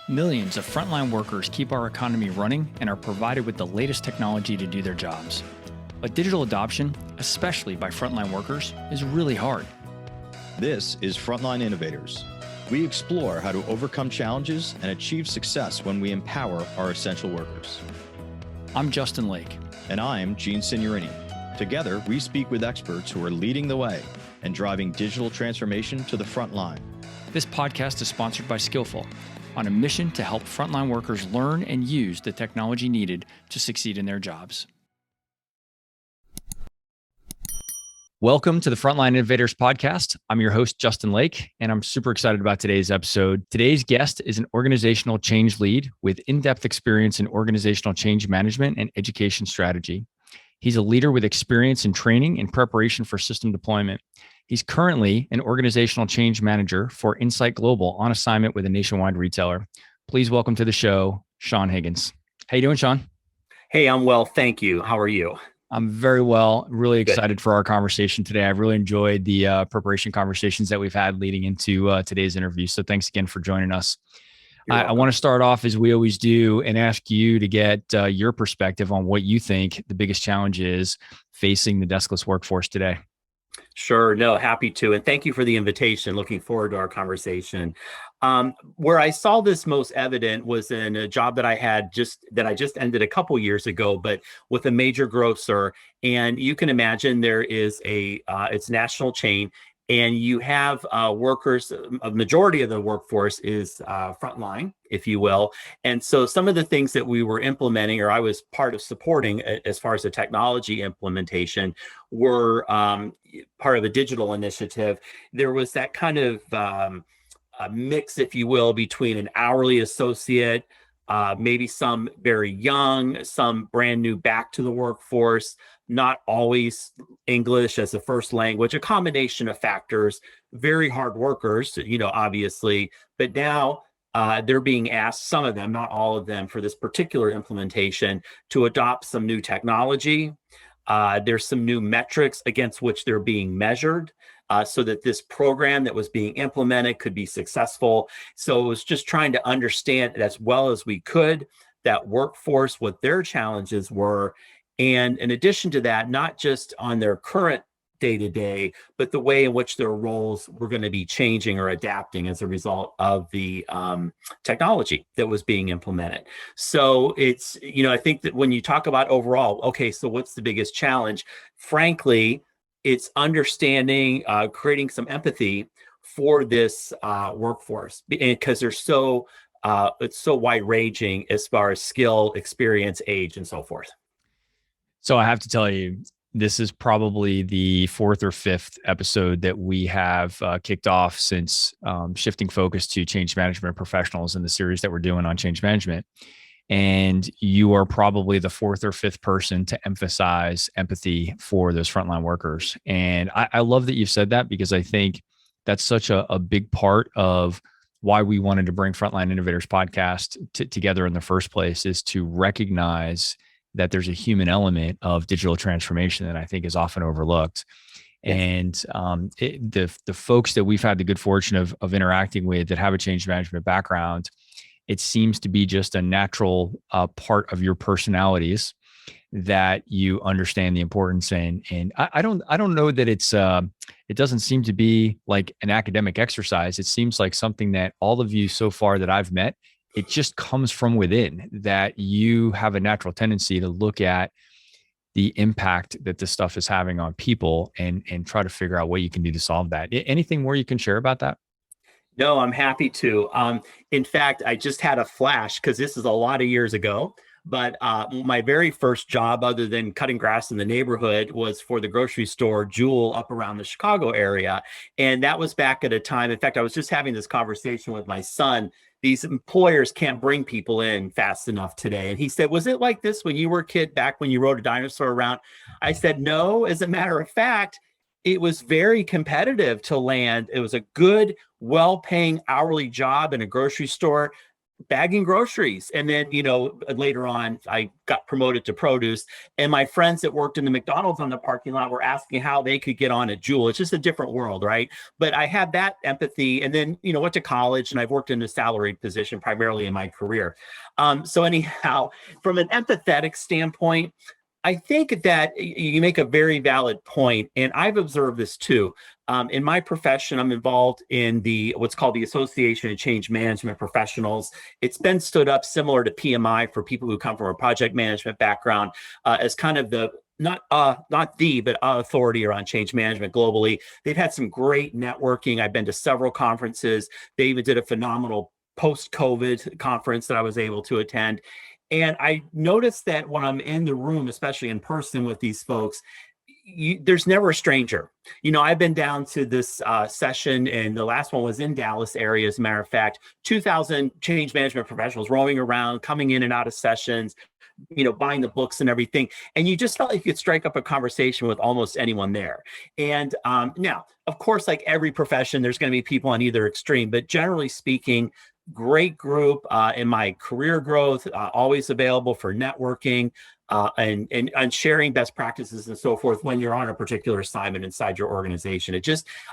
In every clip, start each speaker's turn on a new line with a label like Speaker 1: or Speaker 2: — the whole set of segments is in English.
Speaker 1: Millions of frontline workers keep our economy running and are provided with the latest technology to do their jobs. But digital adoption, especially by frontline workers, is really hard.
Speaker 2: This is Frontline Innovators. We explore how to overcome challenges and achieve success when we empower our essential workers.
Speaker 1: I'm Justin Lake.
Speaker 2: And I'm Gene Signorini. Together, we speak with experts who are leading the way and driving digital transformation to the front line.
Speaker 1: This podcast is sponsored by Skillful, on a mission to help frontline workers learn and use the technology needed to succeed in their jobs. Welcome to the Frontline Innovators podcast. I'm your host, Justin Lake, and I'm super excited about today's episode. Today's guest is an organizational change lead with in-depth experience in organizational change management and education strategy. He's a leader with experience in training and preparation for system deployment. He's currently an organizational change manager for Insight Global on assignment with a nationwide retailer. Please welcome to the show, Sean Higgins. How you doing, Sean?
Speaker 3: Hey, I'm well. Thank you. How are you?
Speaker 1: I'm very well. Really excited for our conversation today. I've really enjoyed the preparation conversations that we've had leading into today's interview. So thanks again for joining us. I want to start off, as we always do, and ask you to get your perspective on what you think the biggest challenge is facing the deskless workforce today.
Speaker 3: Sure. No, happy to. And thank you for the invitation. Looking forward to our conversation. Where I saw this most evident was in a job that I just ended a couple years ago, but with a major grocer. And you can imagine there is it's a national chain, and you have workers. A majority of the workforce is frontline, if you will. And so some of the things that we were implementing, or I was part of supporting as far as the technology implementation, were part of a digital initiative. There was that kind of a mix, if you will, between an hourly associate, maybe some very young, some brand new back to the workforce, not always English as a first language, a combination of factors, very hard workers, obviously, but now they're being asked, some of them, not all of them, for this particular implementation to adopt some new technology. There's some new metrics against which they're being measured so that this program that was being implemented could be successful. So it was just trying to understand as well as we could that workforce, what their challenges were. And in addition to that, not just on their current day-to-day, but the way in which their roles were going to be changing or adapting as a result of the technology that was being implemented. So it's, I think that when you talk about overall, okay, so what's the biggest challenge? Frankly, it's understanding, creating some empathy for this workforce, because they're it's so wide-ranging as far as skill, experience, age, and so forth.
Speaker 1: So I have to tell you, this is probably the fourth or fifth episode that we have kicked off since shifting focus to change management professionals in the series that we're doing on change management. And you are probably the fourth or fifth person to emphasize empathy for those frontline workers. And I love that you've said that, because I think that's such a big part of why we wanted to bring Frontline Innovators podcast together in the first place, is to recognize that there's a human element of digital transformation that I think is often overlooked. And the folks that we've had the good fortune of interacting with that have a change management background, it seems to be just a natural part of your personalities that you understand the importance in. And I don't know that it doesn't seem to be like an academic exercise. It seems like something that all of you so far that I've met, it just comes from within, that you have a natural tendency to look at the impact that this stuff is having on people and try to figure out what you can do to solve that. Anything more you can share about that?
Speaker 3: No, I'm happy to. In fact, I just had a flash, because this is a lot of years ago, but my very first job, other than cutting grass in the neighborhood, was for the grocery store Jewel up around the Chicago area. And that was back at a time, in fact, I was just having this conversation with my son. These employers can't bring people in fast enough today. And he said, was it like this when you were a kid, back when you rode a dinosaur around? I said, no, as a matter of fact, it was very competitive to land. It was a good, well-paying hourly job in a grocery store. bagging groceries. And then, later on, I got promoted to produce. And my friends that worked in the McDonald's on the parking lot were asking how they could get on at Jewel. It's just a different world, right? But I had that empathy, and then, went to college, and I've worked in a salaried position primarily in my career. So anyhow, from an empathetic standpoint, I think that you make a very valid point, and I've observed this too. In my profession, I'm involved in what's called the Association of Change Management Professionals. It's been stood up similar to PMI for people who come from a project management background, as kind of the not the but authority around change management globally. They've had some great networking. I've been to several conferences. They even did a phenomenal post-COVID conference that I was able to attend. And I noticed that when I'm in the room, especially in person with these folks, there's never a stranger. I've been down to this session, and the last one was in Dallas area. As a matter of fact, 2,000 change management professionals roaming around, coming in and out of sessions, buying the books and everything. And you just felt like you could strike up a conversation with almost anyone there. And now, of course, like every profession, there's going to be people on either extreme, but generally speaking, great group in my career growth, always available for networking and sharing best practices and so forth when you're on a particular assignment inside your organization.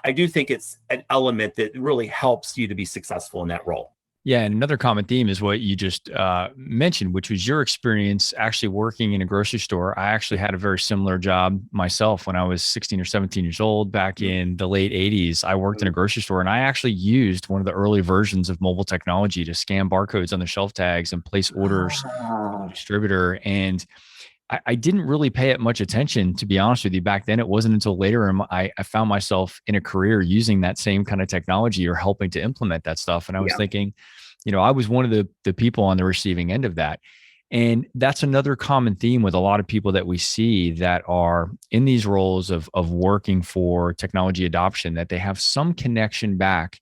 Speaker 3: I do think it's an element that really helps you to be successful in that role.
Speaker 1: Yeah. And another common theme is what you just mentioned, which was your experience actually working in a grocery store. I actually had a very similar job myself when I was 16 or 17 years old back in the late 80s. I worked in a grocery store, and I actually used one of the early versions of mobile technology to scan barcodes on the shelf tags and place orders to the distributor. And I didn't really pay it much attention, to be honest with you. Back then, it wasn't until later I found myself in a career using that same kind of technology or helping to implement that stuff. And I was thinking, I was one of the people on the receiving end of that. And that's another common theme with a lot of people that we see that are in these roles of working for technology adoption, that they have some connection back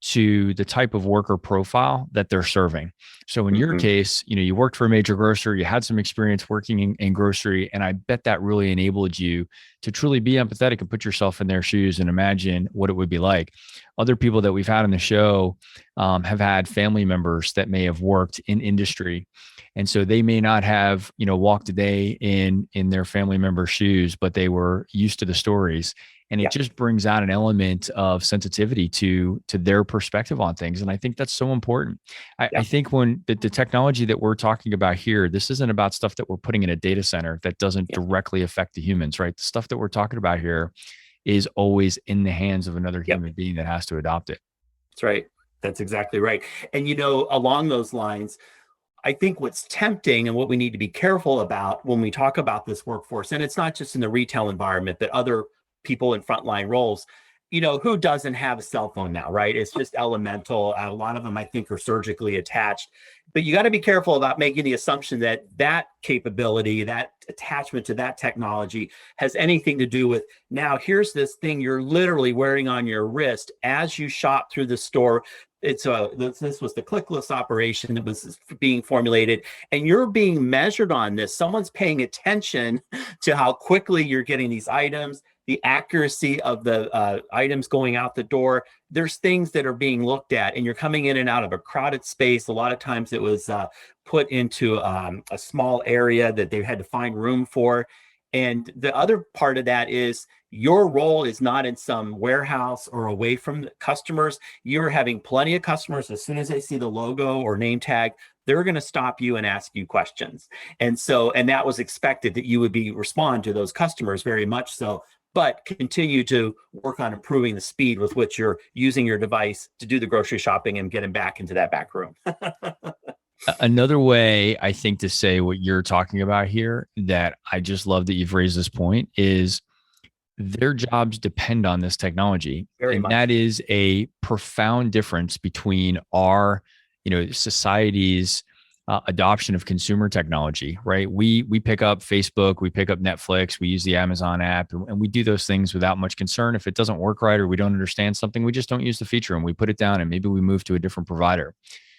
Speaker 1: to the type of worker profile that they're serving. So in your case, you worked for a major grocer, you had some experience working in grocery, and I bet that really enabled you to truly be empathetic and put yourself in their shoes and imagine what it would be like. Other people that we've had on the show have had family members that may have worked in industry. And so they may not have, walked a day in their family member's shoes, but they were used to the stories. And it just brings out an element of sensitivity to their perspective on things. And I think that's so important. I think when the technology that we're talking about here, this isn't about stuff that we're putting in a data center that doesn't directly affect the humans, right? The stuff that we're talking about here is always in the hands of another human being that has to adopt it.
Speaker 3: That's right. That's exactly right. And, along those lines, I think what's tempting and what we need to be careful about when we talk about this workforce, and it's not just in the retail environment, but other people in frontline roles, who doesn't have a cell phone now, right? It's just elemental. A lot of them, I think, are surgically attached. But you got to be careful about making the assumption that capability, that attachment to that technology has anything to do with, now here's this thing you're literally wearing on your wrist as you shop through the store. This was the clickless operation that was being formulated, and you're being measured on this. Someone's paying attention to how quickly you're getting these items, the accuracy of the items going out the door. There's things that are being looked at, and you're coming in and out of a crowded space. A lot of times it was put into a small area that they had to find room for. And the other part of that is your role is not in some warehouse or away from the customers. You're having plenty of customers. As soon as they see the logo or name tag, they're going to stop you and ask you questions. And that was expected, that you would respond to those customers very much so, but continue to work on improving the speed with which you're using your device to do the grocery shopping and getting back into that back room.
Speaker 1: Another way, I think, to say what you're talking about here, that I just love that you've raised this point, is their jobs depend on this technology.
Speaker 3: Very much.
Speaker 1: That is a profound difference between our, society's adoption of consumer technology, right? We pick up Facebook, we pick up Netflix, we use the Amazon app, and we do those things without much concern. If it doesn't work right or we don't understand something, we just don't use the feature and we put it down, and maybe we move to a different provider.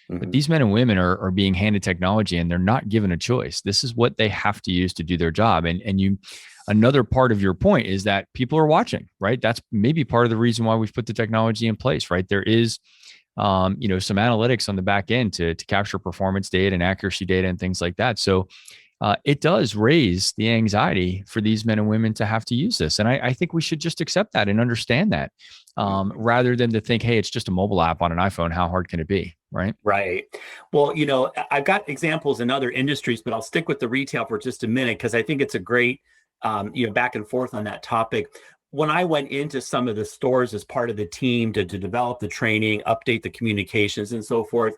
Speaker 1: But these men and women are being handed technology, and they're not given a choice. This is what they have to use to do their job. And another part of your point is that people are watching, right? That's maybe part of the reason why we've put the technology in place, right? There is some analytics on the back end to capture performance data and accuracy data and things like that. So it does raise the anxiety for these men and women to have to use this. And I think we should just accept that and understand that rather than to think, hey, it's just a mobile app on an iPhone. How hard can it be? Right.
Speaker 3: Right. Well, I've got examples in other industries, but I'll stick with the retail for just a minute because I think it's a great, back and forth on that topic. When I went into some of the stores as part of the team to develop the training, update the communications and so forth,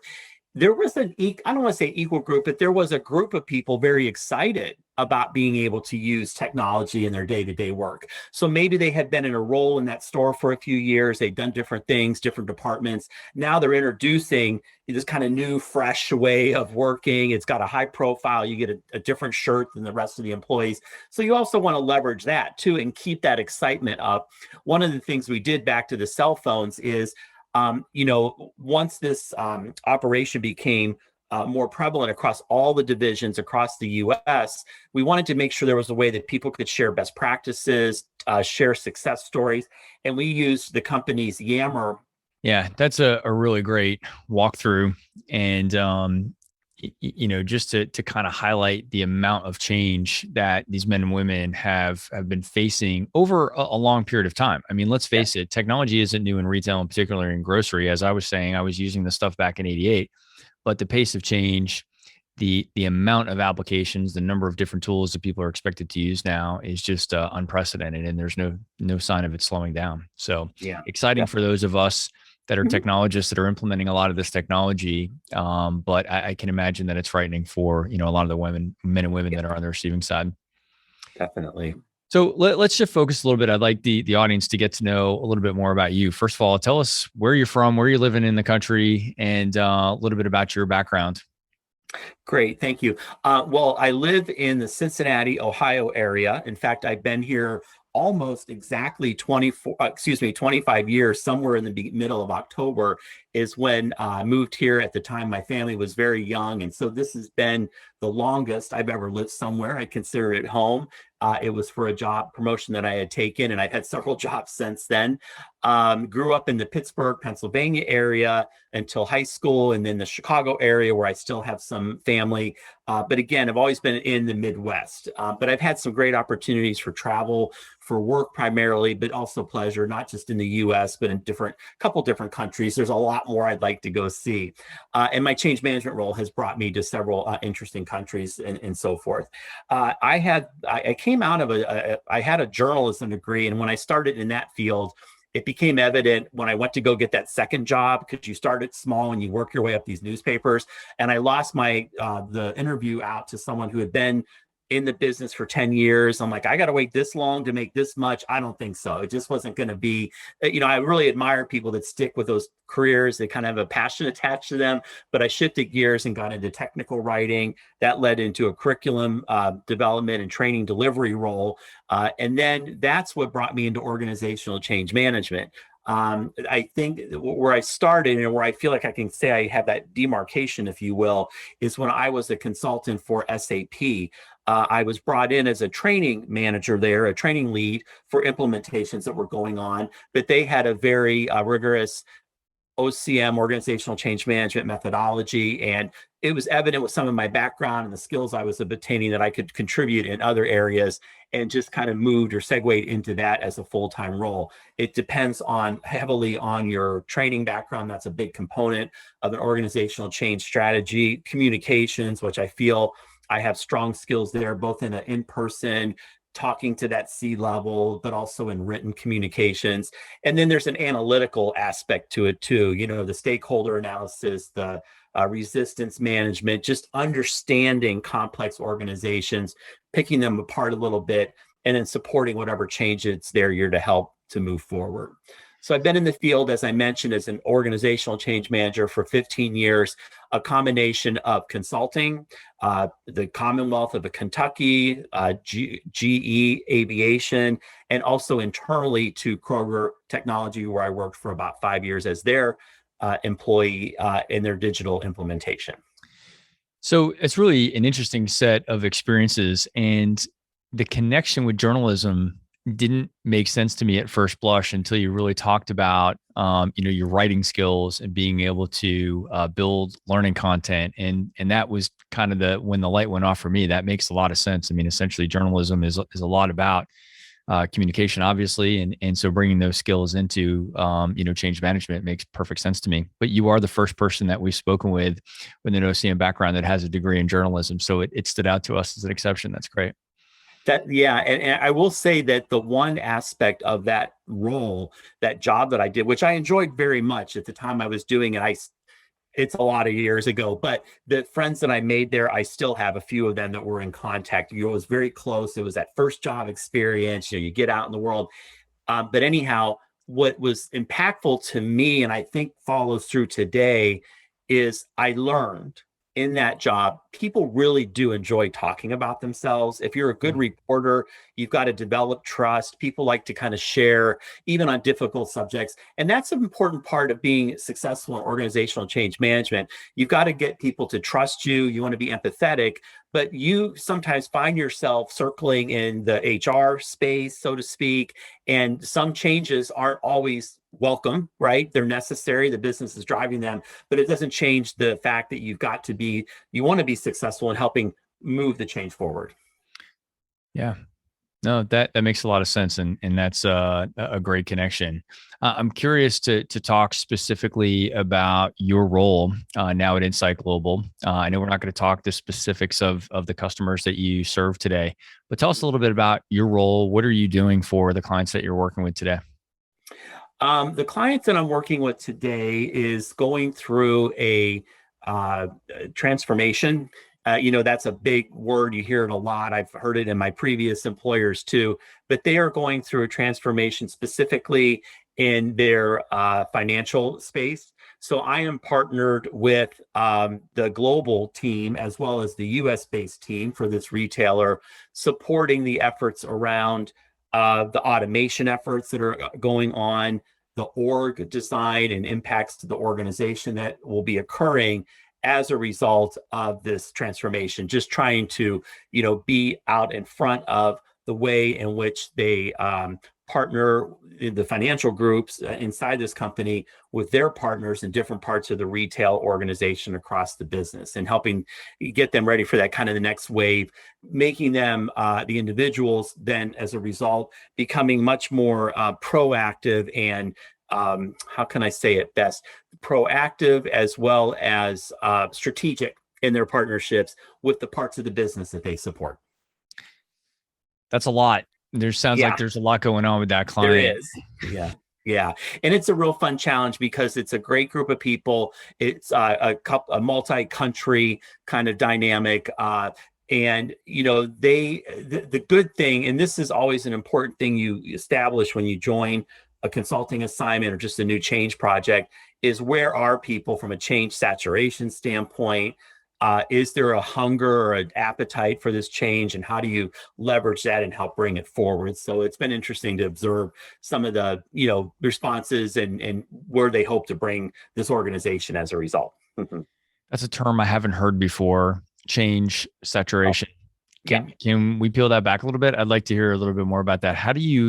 Speaker 3: there was I don't want to say equal group, but there was a group of people very excited about being able to use technology in their day-to-day work. So maybe they had been in a role in that store for a few years. They'd done different things, different departments. Now they're introducing this kind of new, fresh way of working. It's got a high profile. You get a different shirt than the rest of the employees. So you also want to leverage that too and keep that excitement up. One of the things we did back to the cell phones is once this operation became more prevalent across all the divisions across the US, we wanted to make sure there was a way that people could share best practices, share success stories. And we used the company's Yammer.
Speaker 1: Yeah, that's a really great walkthrough. And, just to kind of highlight the amount of change that these men and women have been facing over a long period of time. I mean, let's face it, technology isn't new in retail, and particularly in grocery. As I was saying, I was using this stuff back in '88, but the pace of change, the amount of applications, the number of different tools that people are expected to use now is just unprecedented, and there's no sign of it slowing down. So exciting for those of us that are technologists that are implementing a lot of this technology. But I can imagine that it's frightening for, a lot of the men and women that are on the receiving side.
Speaker 3: Definitely.
Speaker 1: So let's shift focus a little bit. I'd like the audience to get to know a little bit more about you. First of all, tell us where you're from, where you're living in the country, and a little bit about your background.
Speaker 3: Great. Thank you. Well, I live in the Cincinnati, Ohio area. In fact, I've been here almost exactly 25 years. Somewhere in the middle of October is when I moved here. At the time, my family was very young. And so this has been the longest I've ever lived somewhere. I consider it home. It was for a job promotion that I had taken, and I've had several jobs since then. Grew up in the Pittsburgh, Pennsylvania area until high school, and then the Chicago area where I still have some family. But again, I've always been in the Midwest. But I've had some great opportunities for travel, for work primarily, but also pleasure, not just in the US, but in couple different countries. There's a lot more I'd like to go see. And my change management role has brought me to several interesting countries and so forth. I came out of I had a journalism degree. And when I started in that field, it became evident when I went to go get that second job, because you start at small and you work your way up these newspapers. And I lost the interview out to someone who had been in the business for 10 years. I'm like, I got to wait this long to make this much. I don't think so. It just wasn't going to be, I really admire people that stick with those careers. They kind of have a passion attached to them, but I shifted gears and got into technical writing. That led into a curriculum development and training delivery role. And then that's what brought me into organizational change management. I think where I started and where I feel like I can say I have that demarcation, if you will, is when I was a consultant for SAP. I was brought in as a training manager there, a training lead for implementations that were going on, but they had a very rigorous OCM, organizational change management methodology. And it was evident with some of my background and the skills I was obtaining that I could contribute in other areas, and just kind of moved or segued into that as a full-time role. It depends heavily on your training background. That's a big component of an organizational change strategy. Communications, which I feel I have strong skills there, both in an in-person, talking to that C-level, but also in written communications. And then there's an analytical aspect to it too. The stakeholder analysis, the resistance management, just understanding complex organizations, picking them apart a little bit, and then supporting whatever change it's there you're to help to move forward. So I've been in the field, as I mentioned, as an organizational change manager for 15 years, a combination of consulting, the Commonwealth of Kentucky, GE Aviation, and also internally to Kroger Technology, where I worked for about 5 years as their employee in their digital implementation.
Speaker 1: So it's really an interesting set of experiences, and the connection with journalism didn't make sense to me at first blush until you really talked about, your writing skills and being able to build learning content. And that was kind of when the light went off for me. That makes a lot of sense. I mean, essentially journalism is a lot about communication, obviously. And so bringing those skills into, change management makes perfect sense to me. But you are the first person that we've spoken with an OCM background that has a degree in journalism. So it stood out to us as an exception. That's great.
Speaker 3: And I will say that the one aspect of that role, that job that I did, which I enjoyed very much at the time I was doing it, it's a lot of years ago, but the friends that I made there, I still have a few of them that were in contact. It was very close. It was that first job experience. You get out in the world. But anyhow, what was impactful to me, and I think follows through today, is I learned in that job, people really do enjoy talking about themselves. If you're a good reporter, you've got to develop trust. People like to kind of share, even on difficult subjects. And that's an important part of being successful in organizational change management. You've got to get people to trust you. You want to be empathetic, but you sometimes find yourself circling in the HR space, so to speak, and some changes aren't always welcome, right? They're necessary. The business is driving them, but it doesn't change the fact that you want to be successful in helping move the change forward.
Speaker 1: Yeah. No, that makes a lot of sense. And that's a great connection. I'm curious to talk specifically about your role now at Insight Global. I know we're not going to talk the specifics of the customers that you serve today, but tell us a little bit about your role. What are you doing for the clients that you're working with today?
Speaker 3: The clients that I'm working with today is going through a transformation. That's a big word. You hear it a lot. I've heard it in my previous employers too, but they are going through a transformation specifically in their financial space. So I am partnered with the global team as well as the US based team for this retailer, supporting the efforts around the automation efforts that are going on, the org design and impacts to the organization that will be occurring as a result of this transformation. Just trying to, be out in front of the way in which they partner in the financial groups inside this company with their partners in different parts of the retail organization across the business, and helping get them ready for that kind of the next wave, making them, the individuals then as a result, becoming much more proactive and how can I say it best? Proactive as well as strategic in their partnerships with the parts of the business that they support.
Speaker 1: That's a lot. Sounds like there's a lot going on with that client.
Speaker 3: There is. Yeah. And it's a real fun challenge because it's a great group of people. It's a multi-country kind of dynamic. And, the good thing, and this is always an important thing you establish when you join a consulting assignment or just a new change project, is where are people from a change saturation standpoint? Is there a hunger or an appetite for this change, and how do you leverage that and help bring it forward? So it's been interesting to observe some of the, responses and where they hope to bring this organization as a result.
Speaker 1: That's a term I haven't heard before. Change saturation. Can we peel that back a little bit? I'd like to hear a little bit more about that. How do you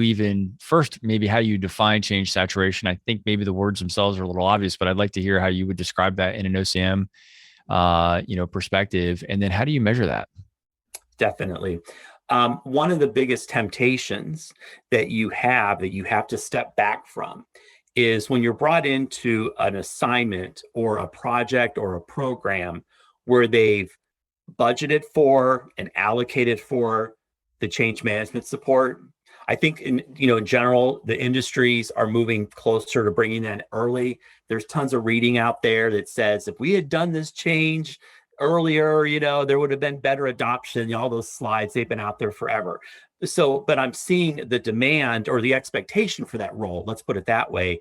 Speaker 1: maybe how you define change saturation? I think maybe the words themselves are a little obvious, but I'd like to hear how you would describe that in an OCM perspective. And then how do you measure that?
Speaker 3: Definitely. One of the biggest temptations that you have to step back from is when you're brought into an assignment or a project or a program where they've budgeted for and allocated for the change management support. I think in general, the industries are moving closer to bringing that early. There's tons of reading out there that says if we had done this change earlier, there would have been better adoption. All those slides, they've been out there forever. So, but I'm seeing the demand or the expectation for that role, let's put it that way,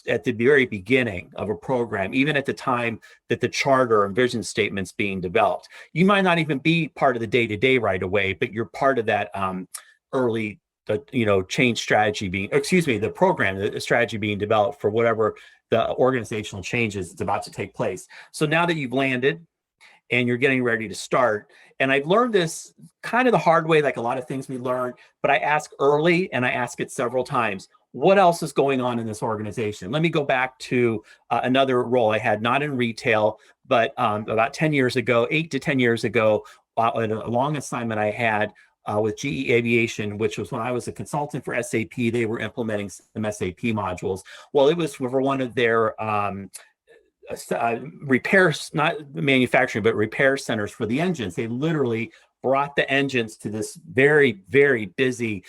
Speaker 3: at the very beginning of a program, even at the time that the charter and vision statement's being developed. You might not even be part of the day-to-day right away, but you're part of that early change strategy the program, the strategy being developed for whatever the organizational changes that's about to take place. So now that you've landed and you're getting ready to start. And I've learned this kind of the hard way, like a lot of things we learn, but I ask early and I ask it several times. What else is going on in this organization? Let me go back to another role I had, not in retail, but about 10 years ago, 8 to 10 years ago, in a long assignment I had with GE Aviation, which was when I was a consultant for SAP. They were implementing some SAP modules. Well, it was for one of their repairs, not manufacturing, but repair centers for the engines. They literally brought the engines to this very, very busy,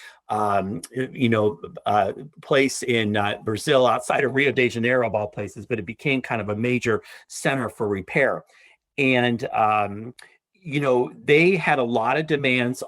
Speaker 3: place in Brazil, outside of Rio de Janeiro, of all places, but it became kind of a major center for repair. And, they had a lot of demands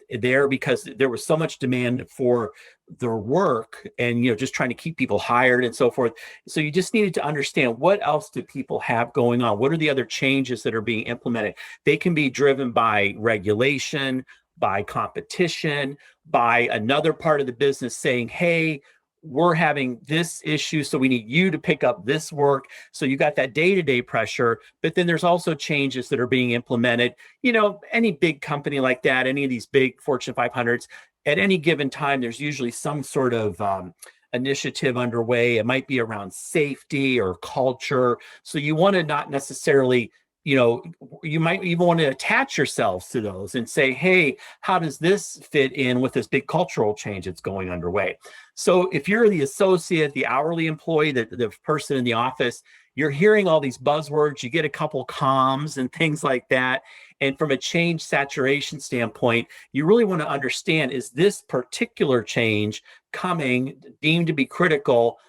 Speaker 3: there because there was so much demand for their work and, just trying to keep people hired and so forth. So you just needed to understand, what else do people have going on? What are the other changes that are being implemented? They can be driven by regulation, by competition, by another part of the business saying, hey, we're having this issue, so we need you to pick up this work. So you got that day-to-day pressure, but then there's also changes that are being implemented. Any big company like that, any of these big Fortune 500s, at any given time, there's usually some sort of initiative underway. It might be around safety or culture. So you want to not necessarily, you might even want to attach yourselves to those and say, hey, how does this fit in with this big cultural change that's going underway? So if you're the associate, the hourly employee, the person in the office, you're hearing all these buzzwords, you get a couple comms and things like that. And from a change saturation standpoint, you really want to understand, is this particular change coming, deemed to be critical,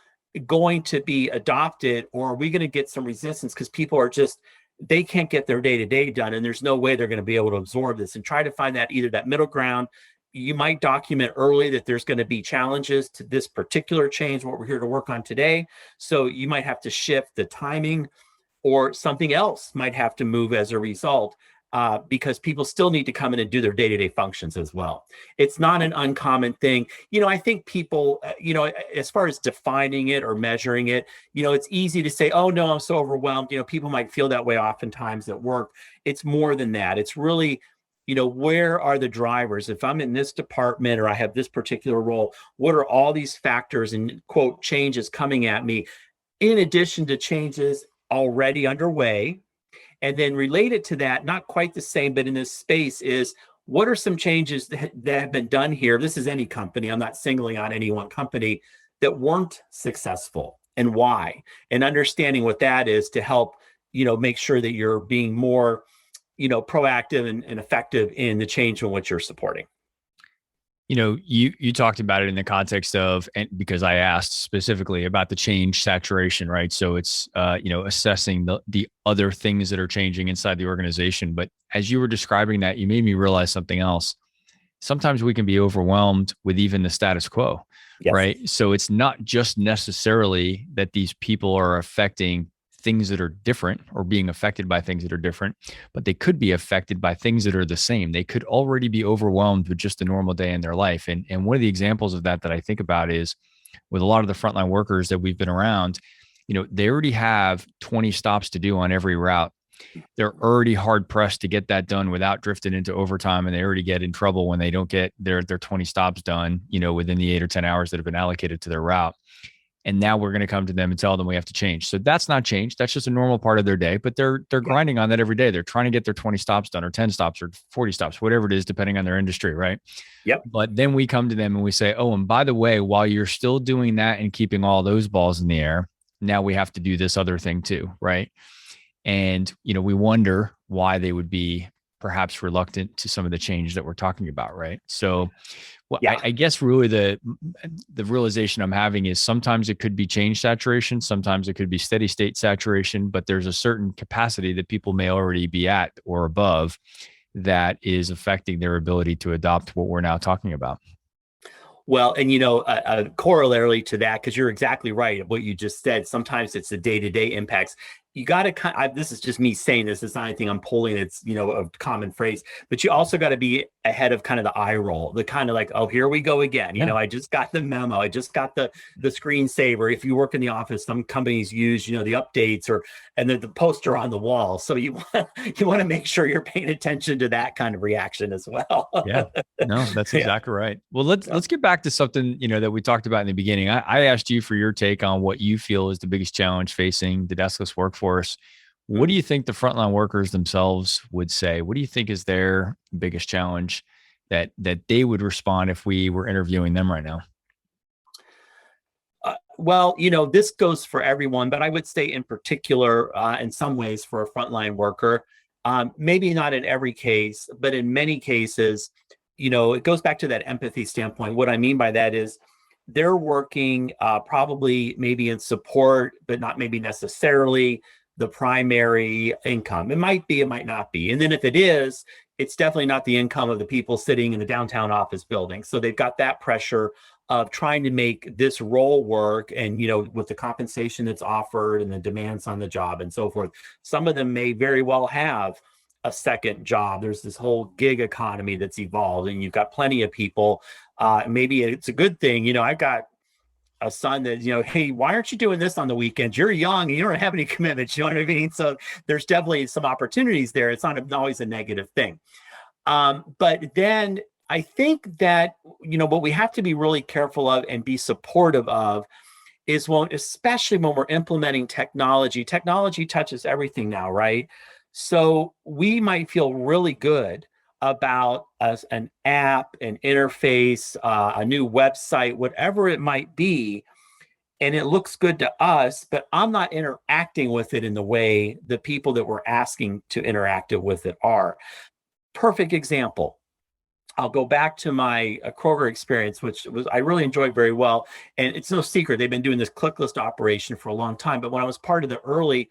Speaker 3: going to be adopted, or are we going to get some resistance because people are they can't get their day-to-day done, and there's no way they're going to be able to absorb this? And try to find either that middle ground. You might document early that there's going to be challenges to this particular change, what we're here to work on today. So you might have to shift the timing, or something else might have to move as a result, because people still need to come in and do their day-to-day functions as well. It's not an uncommon thing. I think people, as far as defining it or measuring it, it's easy to say, oh no, I'm so overwhelmed. People might feel that way oftentimes at work. It's more than that. It's really, where are the drivers? If I'm in this department or I have this particular role, what are all these factors and quote changes coming at me, in addition to changes already underway? And then related to that, not quite the same, but in this space, is what are some changes that have been done here? This is any company. I'm not singling out any one company, that weren't successful, and why, and understanding what that is to help, make sure that you're being more, proactive and effective in the change in what you're supporting.
Speaker 1: You talked about it in the context of, and because I asked specifically about the change saturation, right? So it's, assessing the other things that are changing inside the organization. But as you were describing that, you made me realize something else. Sometimes we can be overwhelmed with even the status quo,
Speaker 3: Yes.
Speaker 1: right? So it's not just necessarily that these people are affecting things that are different or being affected by things that are different, but they could be affected by things that are the same. They could already be overwhelmed with just a normal day in their life. And one of the examples of that I think about is with a lot of the frontline workers that we've been around, they already have 20 stops to do on every route. They're already hard pressed to get that done without drifting into overtime. And they already get in trouble when they don't get their 20 stops done, within the 8 or 10 hours that have been allocated to their route. And now we're going to come to them and tell them we have to change. So that's not change. That's just a normal part of their day, but they're grinding on that every day. They're trying to get their 20 stops done, or 10 stops, or 40 stops, whatever it is, depending on their industry. Right.
Speaker 3: Yep.
Speaker 1: But then we come to them and we say, oh, and by the way, while you're still doing that and keeping all those balls in the air, now we have to do this other thing too. Right. And, we wonder why they would be perhaps reluctant to some of the change that we're talking about. Right. So I guess really the realization I'm having is sometimes it could be change saturation, sometimes it could be steady state saturation, but there's a certain capacity that people may already be at or above that is affecting their ability to adopt what we're now talking about.
Speaker 3: Well, and a corollary to that, because you're exactly right, what you just said, sometimes it's the day-to-day impacts. you got to this is just me saying this, it's not anything I'm pulling, it's a common phrase, but you also got to be ahead of kind of the eye roll, the kind of like, oh, here we go again.
Speaker 1: Yeah.
Speaker 3: I just got the memo, I just got the screensaver. If you work in the office, some companies use the updates and then the poster on the wall, so you want to make sure you're paying attention to that kind of reaction as well.
Speaker 1: Yeah, no, that's
Speaker 3: Yeah.
Speaker 1: exactly right. Well, let's get back to something that we talked about in the beginning. I asked you for your take on what you feel is the biggest challenge facing the deskless workforce. What do you think the frontline workers themselves would say? What do you think is their biggest challenge that they would respond if we were interviewing them right now?
Speaker 3: Well, this goes for everyone, but I would say in particular, in some ways, for a frontline worker, maybe not in every case, but in many cases, it goes back to that empathy standpoint. What I mean by that is they're working probably maybe in support, but not maybe necessarily the primary income. It might be, it might not be. And then if it is, it's definitely not the income of the people sitting in the downtown office building. So they've got that pressure of trying to make this role work, and with the compensation that's offered and the demands on the job and so forth. Some of them may very well have a second job. There's this whole gig economy that's evolved, and you've got plenty of people. Maybe it's a good thing. I've got a son that, hey, why aren't you doing this on the weekends? You're young and you don't have any commitments. You know what I mean? So there's definitely some opportunities there. It's not always a negative thing. But then I think that, what we have to be really careful of and be supportive of is especially when we're implementing technology. Technology touches everything now, right? So we might feel really good about an app, an interface, a new website, whatever it might be, and it looks good to us, but I'm not interacting with it in the way the people that we're asking to interact with it are. Perfect example. I'll go back to my Kroger experience, which I really enjoyed very well. And it's no secret, they've been doing this click list operation for a long time. But when I was part of the early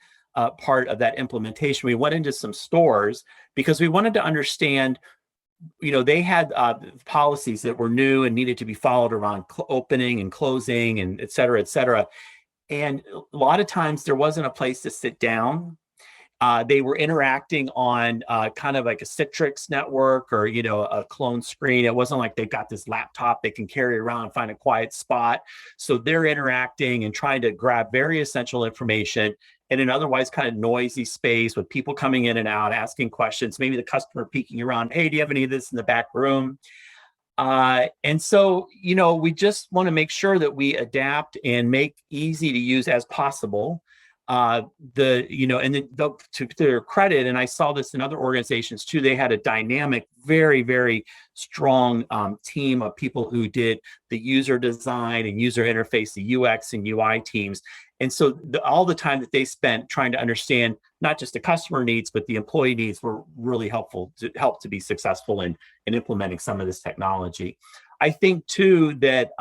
Speaker 3: part of that implementation, we went into some stores because we wanted to understand, they had policies that were new and needed to be followed around opening and closing and et cetera, et cetera. And a lot of times there wasn't a place to sit down. They were interacting on kind of like a Citrix network or, a clone screen. It wasn't like they've got this laptop they can carry around and find a quiet spot. So they're interacting and trying to grab very essential information in an otherwise kind of noisy space with people coming in and out, asking questions, maybe the customer peeking around, hey, do you have any of this in the back room? And so, we just want to make sure that we adapt and make easy to use as possible. And then to their credit, and I saw this in other organizations too, they had a dynamic, very, very strong team of people who did the user design and user interface, the UX and UI teams. And so all the time that they spent trying to understand not just the customer needs, but the employee needs were really helpful to be successful in implementing some of this technology. I think too that,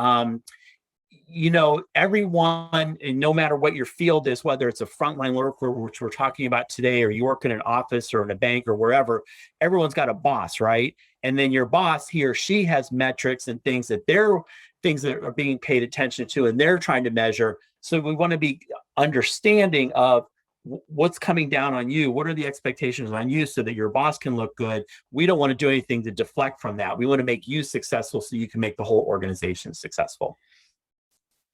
Speaker 3: everyone, and no matter what your field is, whether it's a frontline worker, which we're talking about today, or you work in an office or in a bank or wherever, everyone's got a boss, right? And then your boss, he or she has metrics and things that are being paid attention to and they're trying to measure. So we want to be understanding of what's coming down on you. What are the expectations on you so that your boss can look good? We don't want to do anything to deflect from that. We want to make you successful so you can make the whole organization successful.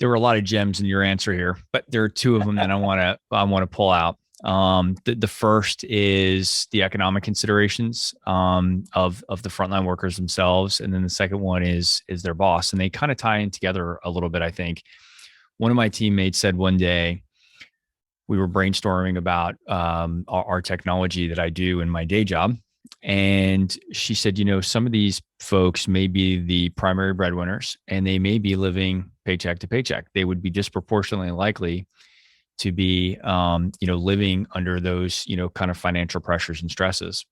Speaker 1: There were a lot of gems in your answer here, but there are two of them that I want to pull out. The first is the economic considerations of the frontline workers themselves, and then the second one is their boss, and they kind of tie in together a little bit. I think one of my teammates said one day, we were brainstorming about our technology that I do in my day job, and she said, some of these folks may be the primary breadwinners, and they may be living paycheck to paycheck. They would be disproportionately likely to be, living under those, kind of financial pressures and stresses.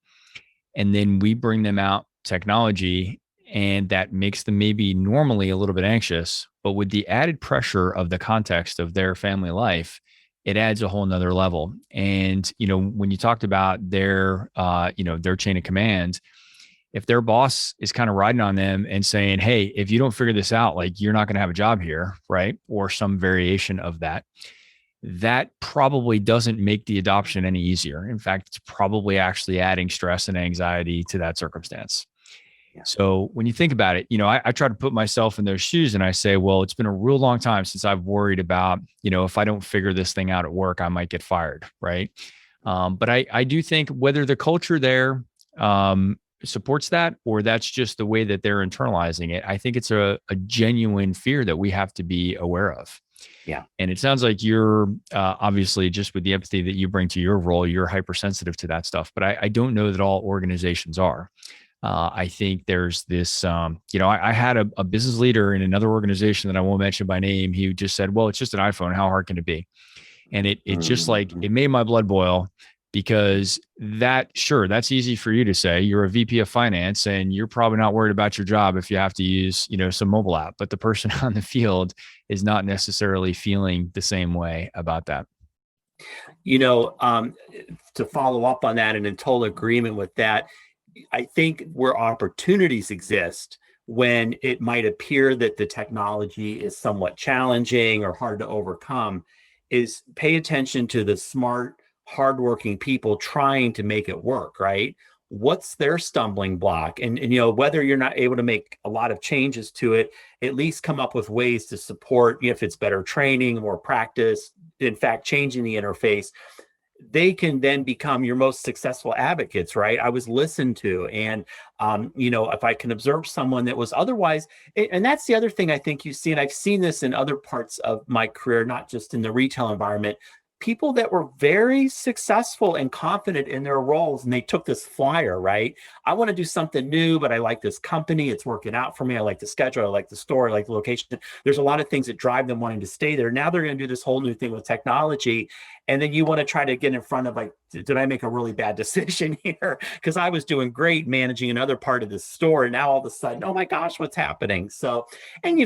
Speaker 1: And then we bring them out technology, and that makes them maybe normally a little bit anxious, but with the added pressure of the context of their family life, it adds a whole nother level. And, when you talked about their chain of command, if their boss is kind of riding on them and saying, hey, if you don't figure this out, like, you're not going to have a job here, right? Or some variation of that, that probably doesn't make the adoption any easier. In fact, it's probably actually adding stress and anxiety to that circumstance.
Speaker 3: Yeah.
Speaker 1: So when you think about it, I try to put myself in those shoes and I say, well, it's been a real long time since I've worried about, if I don't figure this thing out at work, I might get fired. Right. But I do think whether the culture there supports that or that's just the way that they're internalizing it, I think it's a genuine fear that we have to be aware of.
Speaker 3: Yeah.
Speaker 1: And it sounds like you're obviously, just with the empathy that you bring to your role, you're hypersensitive to that stuff. But I don't know that all organizations are. I think there's this, I had a business leader in another organization that I won't mention by name. He just said, well, it's just an iPhone. How hard can it be? And it just like, it made my blood boil, because that's easy for you to say. You're a VP of finance and you're probably not worried about your job if you have to use, some mobile app, but the person on the field is not necessarily feeling the same way about that.
Speaker 3: To follow up on that and in total agreement with that, I think where opportunities exist when it might appear that the technology is somewhat challenging or hard to overcome is pay attention to the smart, hardworking people trying to make it work, right? What's their stumbling block? And whether you're not able to make a lot of changes to it, at least come up with ways to support, if it's better training, more practice, in fact, changing the interface. They can then become your most successful advocates, right? I was listened to. And, if I can observe someone that was otherwise, and that's the other thing I think you see, and I've seen this in other parts of my career, not just in the retail environment, people that were very successful and confident in their roles, and they took this flyer, right? I want to do something new, but I like this company. It's working out for me. I like the schedule. I like the store. I like the location. There's a lot of things that drive them wanting to stay there. Now they're going to do this whole new thing with technology. And then you want to try to get in front of, like, did I make a really bad decision here? Because I was doing great managing another part of the store. And now all of a sudden, oh my gosh, what's happening? So, and,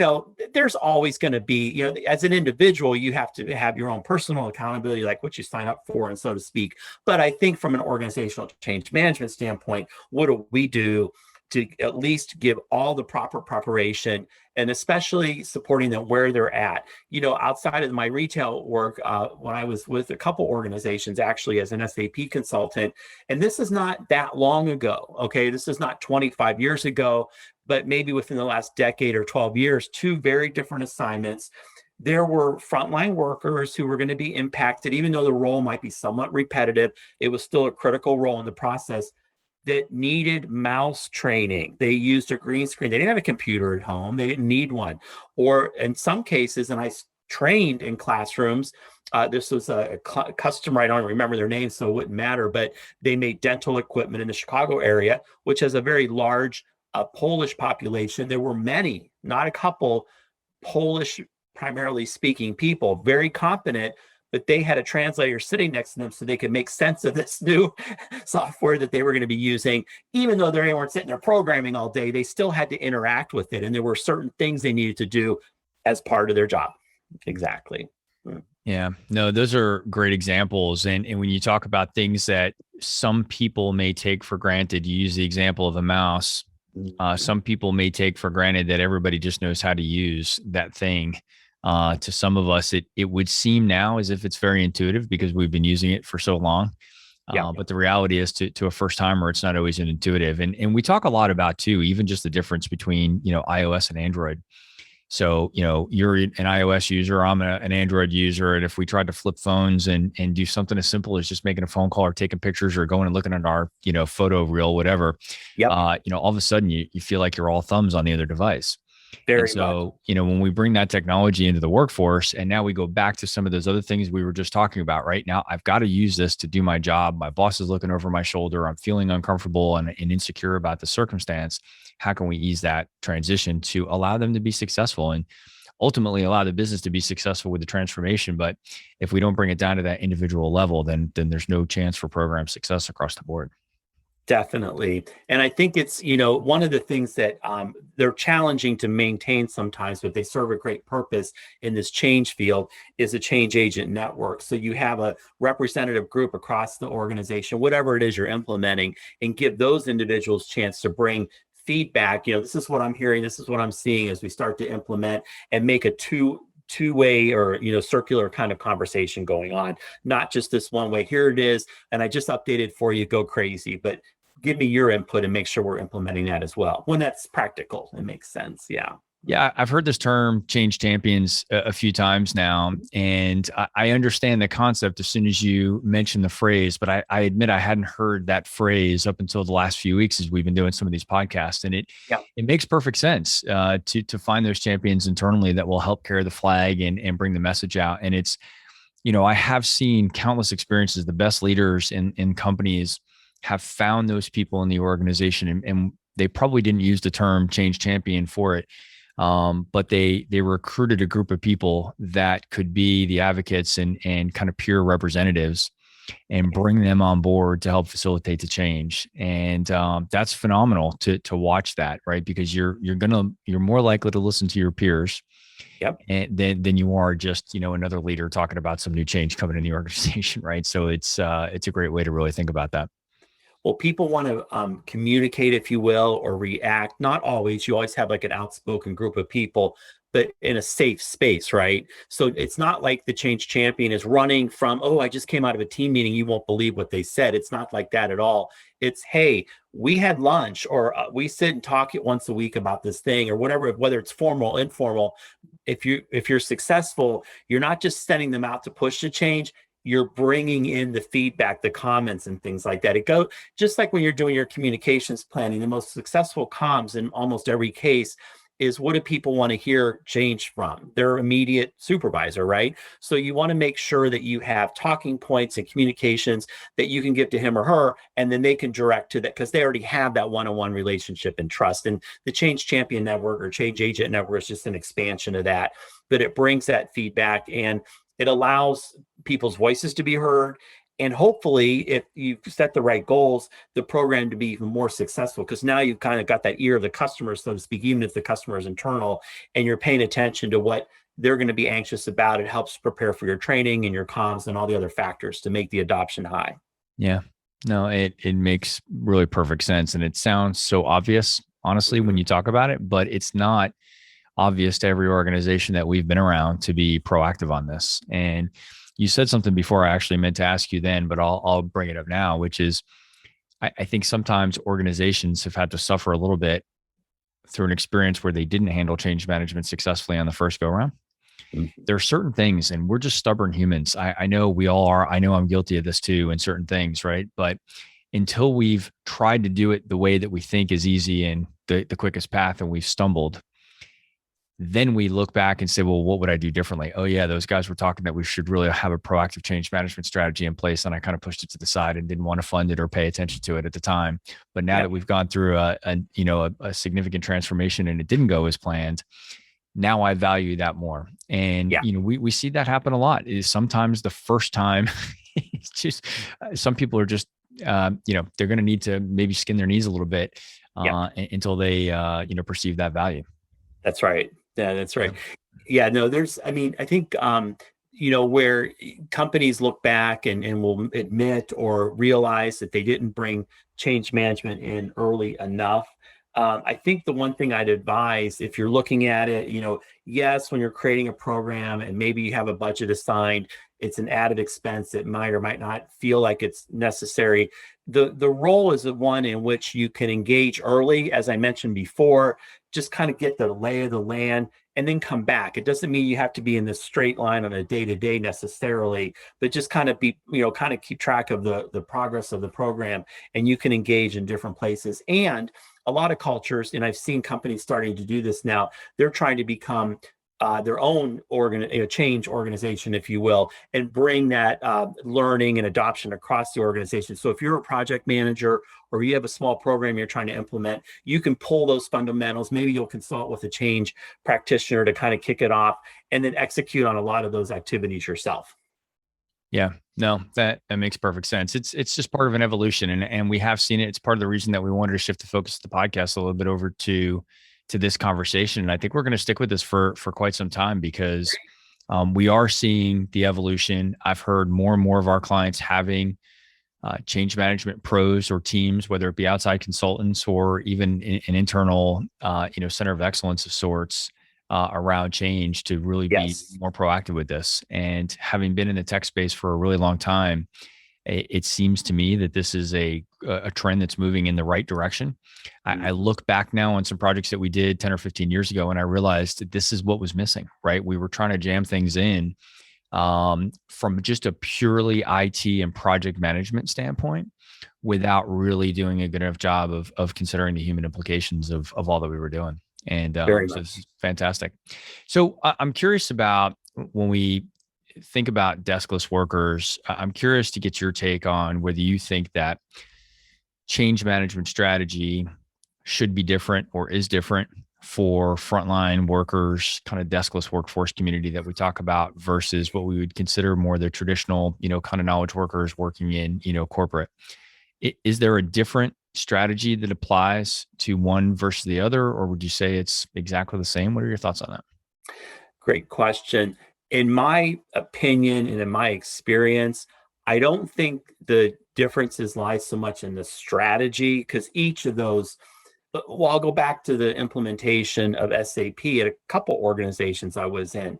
Speaker 3: there's always going to be, as an individual, you have to have your own personal accountability, like what you sign up for, and so to speak. But I think from an organizational change management standpoint, what do we do to at least give all the proper preparation, and especially supporting them where they're at? Outside of my retail work, when I was with a couple organizations, actually as an SAP consultant, and this is not that long ago, okay? This is not 25 years ago, but maybe within the last decade or 12 years, two very different assignments. There were frontline workers who were going to be impacted, even though the role might be somewhat repetitive. It was still a critical role in the process that needed mouse training. They used a green screen. They didn't have a computer at home. They didn't need one. Or in some cases, and I trained in classrooms, this was a customer, I don't remember their name, so it wouldn't matter, but they made dental equipment in the Chicago area, which has a very large Polish population. There were many, not a couple, Polish primarily speaking people, very competent, but they had a translator sitting next to them so they could make sense of this new software that they were going to be using. Even though they weren't sitting there programming all day, they still had to interact with it. And there were certain things they needed to do as part of their job. Exactly.
Speaker 1: Yeah, no, those are great examples. And when you talk about things that some people may take for granted, you use the example of a mouse. Some people may take for granted that everybody just knows how to use that thing. To some of us, it would seem now as if it's very intuitive because we've been using it for so long. But the reality is to a first timer, it's not always intuitive. And we talk a lot about too, even just the difference between, iOS and Android. So, you're an iOS user, I'm an Android user. And if we tried to flip phones and do something as simple as just making a phone call or taking pictures or going and looking at our, photo reel, whatever, all of a sudden you feel like you're all thumbs on the other device.
Speaker 3: Very
Speaker 1: so, when we bring that technology into the workforce and now we go back to some of those other things we were just talking about, right? Now I've got to use this to do my job. My boss is looking over my shoulder. I'm feeling uncomfortable and insecure about the circumstance. How can we ease that transition to allow them to be successful and ultimately allow the business to be successful with the transformation? But if we don't bring it down to that individual level, then there's no chance for program success across the board.
Speaker 3: Definitely. And I think it's, one of the things that they're challenging to maintain sometimes, but they serve a great purpose in this change field, is a change agent network. So you have a representative group across the organization, whatever it is you're implementing, and give those individuals a chance to bring feedback. This is what I'm hearing. This is what I'm seeing as we start to implement and make a two-way or, circular kind of conversation going on, not just this one way. Here it is, and I just updated for you, go crazy, but give me your input and make sure we're implementing that as well when that's practical and makes sense. Yeah.
Speaker 1: Yeah, I've heard this term change champions a few times now, and I understand the concept as soon as you mention the phrase, but I admit I hadn't heard that phrase up until the last few weeks as we've been doing some of these podcasts, and it makes perfect sense to find those champions internally that will help carry the flag and bring the message out. And it's, I have seen countless experiences. The best leaders in companies have found those people in the organization, and they probably didn't use the term change champion for it. But they recruited a group of people that could be the advocates and kind of peer representatives and bring them on board to help facilitate the change. And that's phenomenal to watch that, right? Because you're more likely to listen to your peers.
Speaker 3: Yep.
Speaker 1: And than you are just, another leader talking about some new change coming in the organization, right? So it's a great way to really think about that.
Speaker 3: Well, people want to communicate, if you will, or react. Not always. You always have like an outspoken group of people, but in a safe space, right? So it's not like the change champion is running from, oh, I just came out of a team meeting. You won't believe what they said. It's not like that at all. It's, hey, we had lunch, or we sit and talk once a week about this thing, or whatever, whether it's formal, informal. If you're successful, you're not just sending them out to push the change. You're bringing in the feedback, the comments and things like that. It goes just like when you're doing your communications planning, the most successful comms in almost every case is, what do people want to hear change from? Their immediate supervisor, right? So you want to make sure that you have talking points and communications that you can give to him or her, and then they can direct to that, because they already have that one-on-one relationship and trust. And the Change Champion Network or Change Agent Network is just an expansion of that, but it brings that feedback and it allows people's voices to be heard. And hopefully, if you set the right goals, the program to be even more successful, because now you've kind of got that ear of the customer, so to speak, even if the customer is internal, and you're paying attention to what they're going to be anxious about. It helps prepare for your training and your comms and all the other factors to make the adoption high.
Speaker 1: Yeah, no, it makes really perfect sense. And it sounds so obvious, honestly, when you talk about it, but it's not obvious to every organization that we've been around to be proactive on this. And you said something before I actually meant to ask you then, but I'll bring it up now, which is I think sometimes organizations have had to suffer a little bit through an experience where they didn't handle change management successfully on the first go around. Mm-hmm. There are certain things, and we're just stubborn humans. I know we all are. I know I'm guilty of this too in certain things, right? But until we've tried to do it the way that we think is easy and the quickest path, and we've stumbled, then we look back and say, well, what would I do differently? Oh yeah, those guys were talking that we should really have a proactive change management strategy in place. And I kind of pushed it to the side and didn't want to fund it or pay attention to it at the time. But now that we've gone through a significant transformation and it didn't go as planned, now I value that more. And, we see that happen a lot. Is sometimes the first time, it's just, some people are just, they're going to need to maybe skin their knees a little bit until they, perceive that value.
Speaker 3: That's right. Yeah, that's right. Yeah, no, I think, where companies look back and will admit or realize that they didn't bring change management in early enough. I think the one thing I'd advise, if you're looking at it, yes, when you're creating a program and maybe you have a budget assigned, it's an added expense that might or might not feel like it's necessary. The role is the one in which you can engage early, as I mentioned before, just kind of get the lay of the land and then come back. It doesn't mean you have to be in this straight line on a day-to-day necessarily, but just kind of keep track of the progress of the program, and you can engage in different places. And a lot of cultures, and I've seen companies starting to do this now, they're trying to become their own change organization, if you will, and bring that learning and adoption across the organization. So if you're a project manager or you have a small program you're trying to implement, you can pull those fundamentals. Maybe you'll consult with a change practitioner to kind of kick it off and then execute on a lot of those activities yourself.
Speaker 1: Yeah, no, that makes perfect sense. It's just part of an evolution, and we have seen it. It's part of the reason that we wanted to shift the focus of the podcast a little bit over to this conversation. And I think we're going to stick with this for quite some time, because we are seeing the evolution. I've heard more and more of our clients having change management pros or teams, whether it be outside consultants or even an internal, center of excellence of sorts, around change to really be
Speaker 3: Yes.
Speaker 1: more proactive with this. And having been in the tech space for a really long time, it seems to me that this is a trend that's moving in the right direction. I look back now on some projects that we did 10 or 15 years ago, and I realized that this is what was missing, right? We were trying to jam things in from just a purely IT and project management standpoint without really doing a good enough job of considering the human implications of all that we were doing. And
Speaker 3: Very
Speaker 1: so
Speaker 3: much.
Speaker 1: this is fantastic. So I'm curious about when we think about deskless workers, I'm curious to get your take on whether you think that change management strategy should be different or is different for frontline workers, kind of deskless workforce community that we talk about versus what we would consider more the traditional, kind of knowledge workers working in, corporate. Is there a different strategy that applies to one versus the other, or would you say it's exactly the same? What are your thoughts on that?
Speaker 3: Great question. In my opinion and in my experience, I don't think the differences lie so much in the strategy because each of those, well, I'll go back to the implementation of SAP at a couple organizations I was in.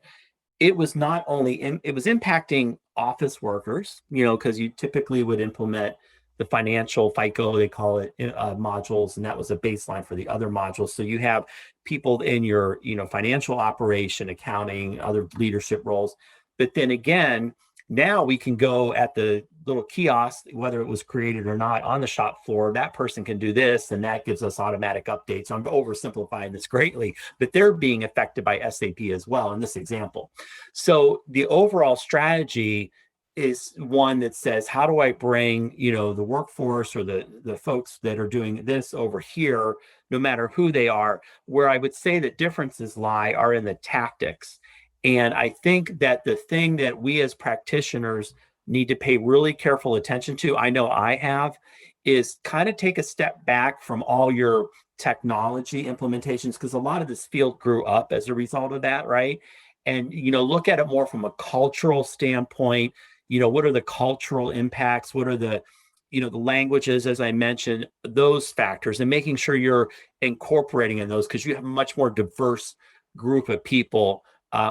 Speaker 3: It was not only it was impacting office workers, because you typically would implement the financial FICO, they call it, modules, and that was a baseline for the other modules. So you have people in your, financial operation, accounting, other leadership roles. But then again, now we can go at the little kiosk, whether it was created or not, on the shop floor. That person can do this, and that gives us automatic updates. I'm oversimplifying this greatly, but they're being affected by SAP as well in this example. So the overall strategy is one that says, how do I bring, the workforce or the folks that are doing this over here, no matter who they are? Where I would say that differences lie are in the tactics. And I think that the thing that we as practitioners need to pay really careful attention to, I know I have, is kind of take a step back from all your technology implementations, because a lot of this field grew up as a result of that, right? And, look at it more from a cultural standpoint. What are the cultural impacts? What are the languages, as I mentioned, those factors, and making sure you're incorporating in those, because you have a much more diverse group of people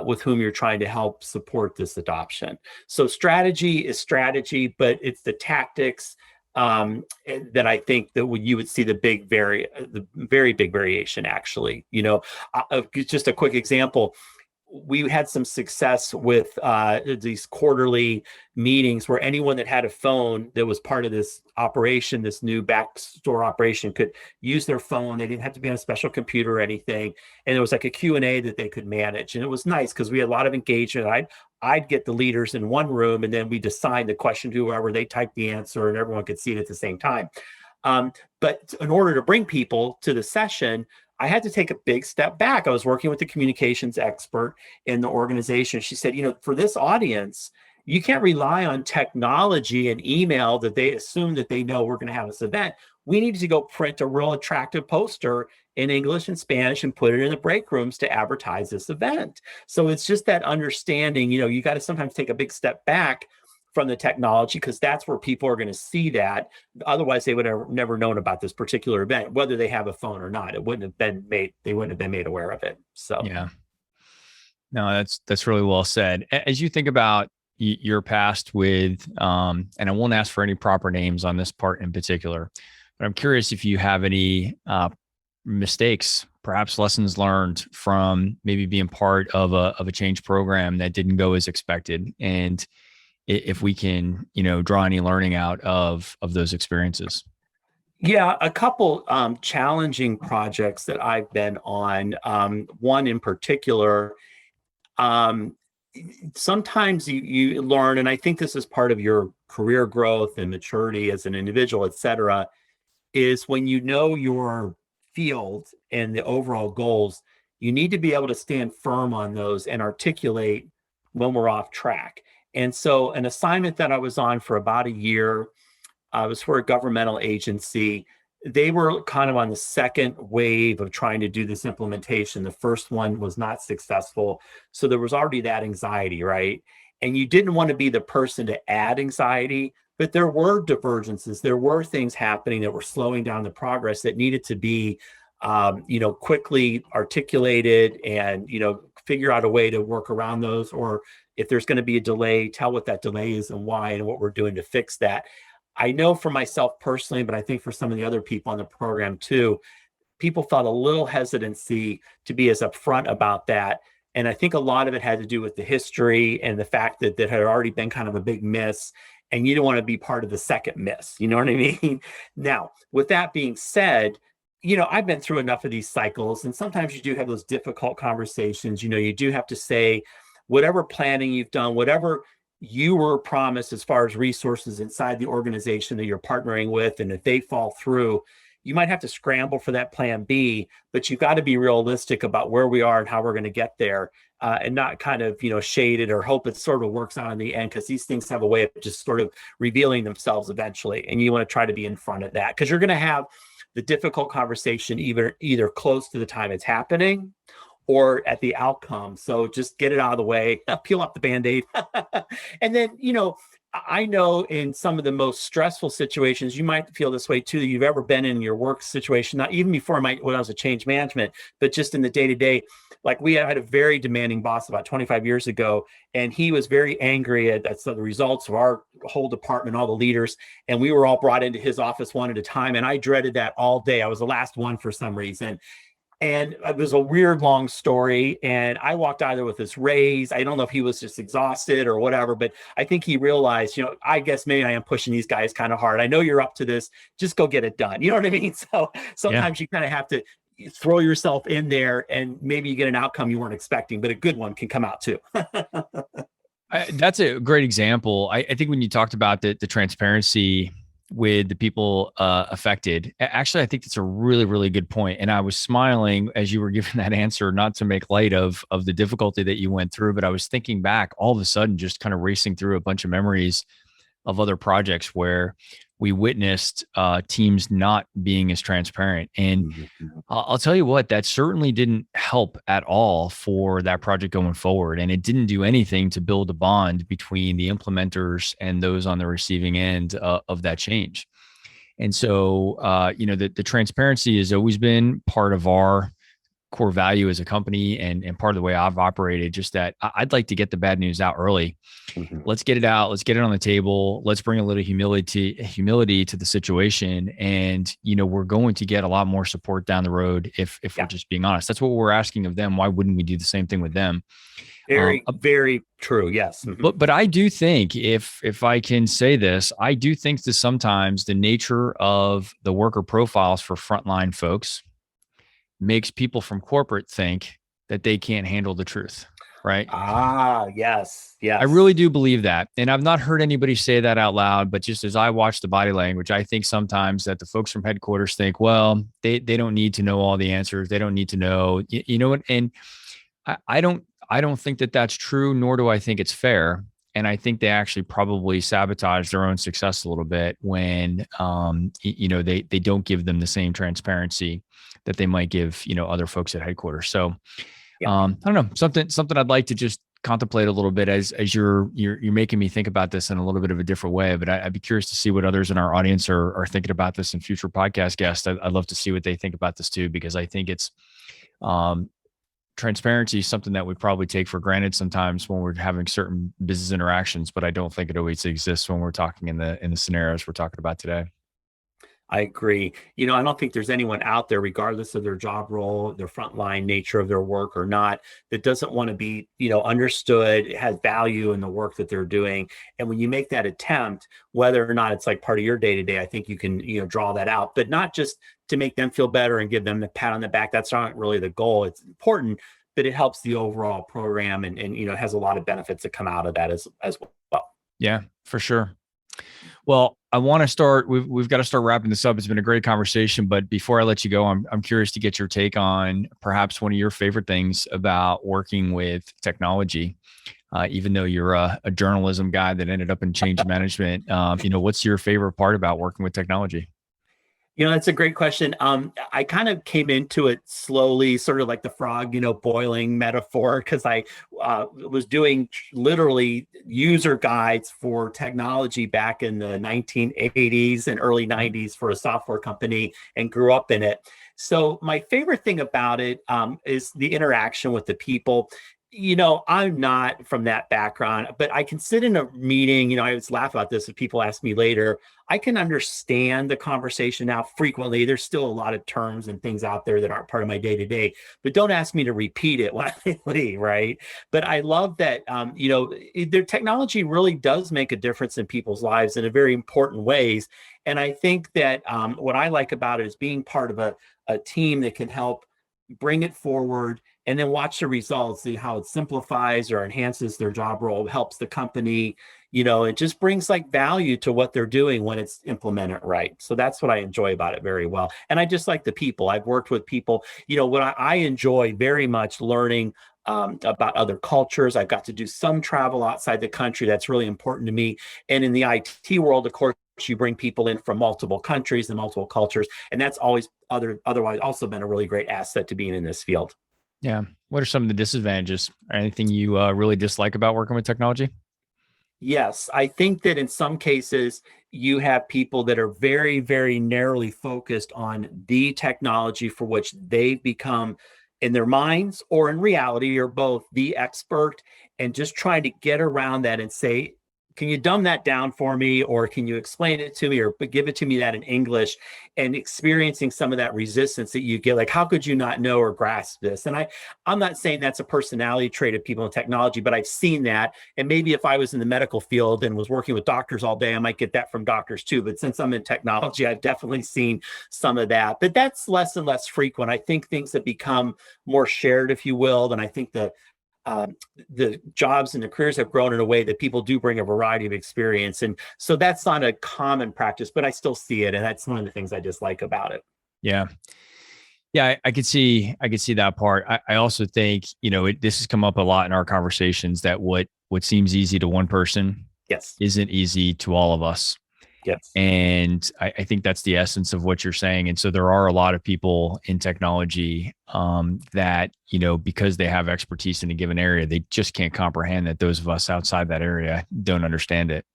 Speaker 3: with whom you're trying to help support this adoption. So strategy is strategy, but it's the tactics that I think that you would see the very big variation, actually. Just a quick example. We had some success with these quarterly meetings where anyone that had a phone that was part of this operation, this new backstore operation, could use their phone. They didn't have to be on a special computer or anything. And there was like a Q&A that they could manage. And it was nice because we had a lot of engagement. I'd get the leaders in one room, and then we'd assign the question to whoever, they typed the answer, and everyone could see it at the same time. But in order to bring people to the session, I had to take a big step back. I was working with the communications expert in the organization. She said, for this audience, you can't rely on technology and email that they assume that they know we're going to have this event. We need to go print a real attractive poster in English and Spanish and put it in the break rooms to advertise this event. So it's just that understanding, you got to sometimes take a big step back from the technology, because that's where people are going to see that. Otherwise, they would have never known about this particular event, whether they have a phone or not. It wouldn't have been made. They wouldn't have been made aware of it. So
Speaker 1: Yeah, no, that's really well said. As you think about your past with, and I won't ask for any proper names on this part in particular, but I'm curious if you have any mistakes, perhaps lessons learned from maybe being part of a change program that didn't go as expected, and if we can, draw any learning out of those experiences.
Speaker 3: Yeah, a couple challenging projects that I've been on. One in particular, sometimes you learn, and I think this is part of your career growth and maturity as an individual, et cetera, is when you know your field and the overall goals, you need to be able to stand firm on those and articulate when we're off track. And so an assignment that I was on for about a year, I was for a governmental agency. They were kind of on the second wave of trying to do this implementation. The first one was not successful. So there was already that anxiety, right? And you didn't want to be the person to add anxiety, but there were divergences. There were things happening that were slowing down the progress that needed to be quickly articulate it and, figure out a way to work around those. Or if there's going to be a delay, tell what that delay is and why and what we're doing to fix that. I know for myself personally, but I think for some of the other people on the program too, people felt a little hesitancy to be as upfront about that. And I think a lot of it had to do with the history and the fact that that had already been kind of a big miss. And you don't want to be part of the second miss. You know what I mean? Now, with that being said, I've been through enough of these cycles, and sometimes you do have those difficult conversations. You do have to say, whatever planning you've done, whatever you were promised as far as resources inside the organization that you're partnering with, and if they fall through, you might have to scramble for that plan B, but you've got to be realistic about where we are and how we're going to get there, and not kind of, shade it or hope it sort of works out in the end, because these things have a way of just sort of revealing themselves eventually. And you want to try to be in front of that, because you're going to have the difficult conversation either close to the time it's happening or at the outcome. So just get it out of the way, peel up the Band-Aid. And then, I know in some of the most stressful situations, you might feel this way too, that you've ever been in your work situation, not even before when I was a change management, but just in the day-to-day. Like, we had a very demanding boss about 25 years ago, and he was very angry at the results of our whole department, all the leaders, and we were all brought into his office one at a time. And I dreaded that all day. I was the last one for some reason. And it was a weird, long story. And I walked out of there with this raise. I don't know if he was just exhausted or whatever, but I think he realized, I guess maybe I am pushing these guys kind of hard. I know you're up to this. Just go get it done. You know what I mean? So sometimes you kind of have to throw yourself in there, and maybe you get an outcome you weren't expecting, but a good one can come out too.
Speaker 1: That's a great example. I think when you talked about the transparency with the people affected, actually, I think that's a really, really good point. And I was smiling as you were giving that answer, not to make light of the difficulty that you went through, but I was thinking back all of a sudden, just kind of racing through a bunch of memories of other projects where we witnessed teams not being as transparent. And I'll tell you what, that certainly didn't help at all for that project going forward. And it didn't do anything to build a bond between the implementers and those on the receiving end of that change. And so, the transparency has always been part of our core value as a company, and part of the way I've operated, just that I'd like to get the bad news out early. Let's get it out. Let's get it on the table. Let's bring a little humility to the situation. And, we're going to get a lot more support down the road if we're just being honest. That's what we're asking of them. Why wouldn't we do the same thing with them?
Speaker 3: Very, very true. Yes.
Speaker 1: But I do think, if I can say this, I do think that sometimes the nature of the worker profiles for frontline folks makes people from corporate think that they can't handle the truth, right?
Speaker 3: Yes.
Speaker 1: I really do believe that. And I've not heard anybody say that out loud, but just as I watch the body language, I think sometimes that the folks from headquarters think, well, they don't need to know all the answers. They don't need to know, you know what? And I don't think that that's true, nor do I think it's fair. And I think they actually probably sabotage their own success a little bit when, they don't give them the same transparency that they might give, other folks at headquarters. So, I don't know, something I'd like to just contemplate a little bit as you're making me think about this in a little bit of a different way. But I'd be curious to see what others in our audience are thinking about this, in future podcast guests. I'd love to see what they think about this too, because I think it's, transparency is something that we probably take for granted sometimes when we're having certain business interactions, but I don't think it always exists when we're talking in the scenarios we're talking about today.
Speaker 3: I agree. I don't think there's anyone out there, regardless of their job role, their frontline nature of their work or not, that doesn't want to be, understood, has value in the work that they're doing. And when you make that attempt, whether or not it's like part of your day-to-day, I think you can, draw that out, but not just to make them feel better and give them the pat on the back. That's not really the goal. It's important, but it helps the overall program, and has a lot of benefits that come out of that as well.
Speaker 1: Yeah, for sure. Well, I want to start. We've got to start wrapping this up. It's been a great conversation, but before I let you go, I'm curious to get your take on perhaps one of your favorite things about working with technology. Even though you're a journalism guy that ended up in change management, what's your favorite part about working with technology?
Speaker 3: That's a great question. I kind of came into it slowly, sort of like the frog, boiling metaphor, because I was doing literally user guides for technology back in the 1980s and early 90s for a software company and grew up in it. So my favorite thing about it is the interaction with the people. I'm not from that background, but I can sit in a meeting. I always laugh about this if people ask me later. I can understand the conversation now frequently. There's still a lot of terms and things out there that aren't part of my day to day, but don't ask me to repeat it when I leave, right? But I love that, their technology really does make a difference in people's lives in a very important ways. And I think that what I like about it is being part of a team that can help bring it forward and then watch the results, see how it simplifies or enhances their job role, helps the company, it just brings like value to what they're doing when it's implemented right. So that's what I enjoy about it very well. And I just like the people. I've worked with people, what I enjoy very much learning about other cultures. I've got to do some travel outside the country. That's really important to me. And in the IT world, of course, you bring people in from multiple countries and multiple cultures. And that's always otherwise also been a really great asset to being in this field.
Speaker 1: Yeah. What are some of the disadvantages? Anything you really dislike about working with technology?
Speaker 3: Yes, I think that in some cases, you have people that are very, very narrowly focused on the technology for which they become in their minds or in reality or both the expert, and just trying to get around that and say, can you dumb that down for me, or can you explain it to me, or give it to me that in English, and experiencing some of that resistance that you get, like, how could you not know or grasp this? And I'm not saying that's a personality trait of people in technology, but I've seen that. And maybe if I was in the medical field and was working with doctors all day, I might get that from doctors too. But since I'm in technology, I've definitely seen some of that. But that's less and less frequent. I think things have become more shared, if you will, and I think the jobs and the careers have grown in a way that people do bring a variety of experience. And so that's not a common practice, but I still see it. And that's one of the things I dislike about it.
Speaker 1: Yeah. Yeah, I could see that part. I also think, this has come up a lot in our conversations, that what seems easy to one person
Speaker 3: Yes.
Speaker 1: isn't easy to all of us.
Speaker 3: Yes.
Speaker 1: And I think that's the essence of what you're saying. And so there are a lot of people in technology that, because they have expertise in a given area, they just can't comprehend that those of us outside that area don't understand it.